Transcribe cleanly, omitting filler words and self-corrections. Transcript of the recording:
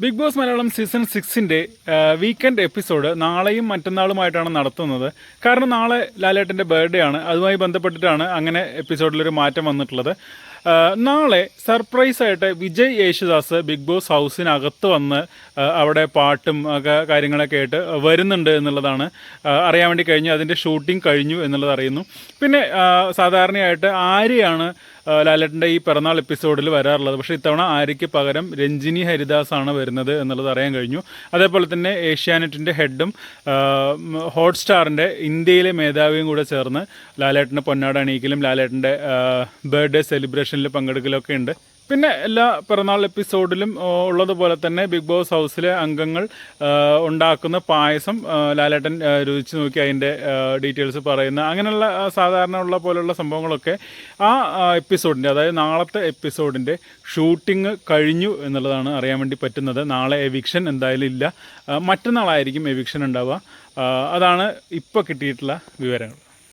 Big Boss Malayalam season 6-ന്റെ weekend episode നാളെയും മറ്റന്നാളുമായിട്ടാണ് നടത്തുന്നത്. കാരണം നാളെ ലാലേട്ടൻ്റെ ബർത്ത്ഡേ ആണ്. അതുമായി ബന്ധപ്പെട്ടിട്ടാണ് അങ്ങനെ എപ്പിസോഡിലൊരു മാറ്റം വന്നിട്ടുള്ളത്. നാളെ സർപ്രൈസായിട്ട് വിജയ് യേശുദാസ് ബിഗ് ബോസ് ഹൗസിനകത്ത് വന്ന് അവിടെ പാട്ടും ഒക്കെ കാര്യങ്ങളൊക്കെ ആയിട്ട് വരുന്നുണ്ട് എന്നുള്ളതാണ് അറിയാൻ വേണ്ടി കഴിഞ്ഞു. അതിൻ്റെ ഷൂട്ടിംഗ് കഴിഞ്ഞു എന്നുള്ളത് അറിയുന്നു. പിന്നെ സാധാരണയായിട്ട് ആര്യയാണ് ലാലേട്ടൻ്റെ ഈ പിറന്നാൾ എപ്പിസോഡിൽ വരാറുള്ളത്. പക്ഷേ ഇത്തവണ ആര്യയ്ക്ക് പകരം രഞ്ജിനി ഹരിദാസ് ആണ് വരുന്നത് എന്നുള്ളത് അറിയാൻ കഴിഞ്ഞു. അതേപോലെ തന്നെ ഏഷ്യാനെറ്റിൻ്റെ ഹെഡും ഹോട്ട്സ്റ്റാറിൻ്റെ ഇന്ത്യയിലെ മേധാവിയും കൂടെ ചേർന്ന് ലാലേട്ടൻ്റെ പൊന്നാട അണിയിക്കലും ലാലേട്ടൻ്റെ ബർത്ത്ഡേ സെലിബ്രേഷനിൽ പങ്കെടുക്കലൊക്കെ ഉണ്ട്. പിന്നെ എല്ലാ പിറന്നാൾ എപ്പിസോഡിലും ഉള്ളതുപോലെ തന്നെ ബിഗ് ബോസ് ഹൗസിലെ അംഗങ്ങൾ ഉണ്ടാക്കുന്ന പായസം ലാലേട്ടൻ രുചിച്ച് നോക്കി അതിൻ്റെ ഡീറ്റെയിൽസ് പറയുന്ന അങ്ങനെയുള്ള സാധാരണ ഉള്ള പോലുള്ള സംഭവങ്ങളൊക്കെ ആ എപ്പിസോഡിൻ്റെ, അതായത് നാളത്തെ എപ്പിസോഡിൻ്റെ ഷൂട്ടിംഗ് കഴിഞ്ഞു എന്നുള്ളതാണ് അറിയാൻ വേണ്ടി പറ്റുന്നത്. നാളെ എവിക്ഷൻ എന്തായാലും ഇല്ല, മറ്റന്നാളായിരിക്കും എവിക്ഷൻ ഉണ്ടാവുക. അതാണ് ഇപ്പോൾ കിട്ടിയിട്ടുള്ള വിവരങ്ങൾ.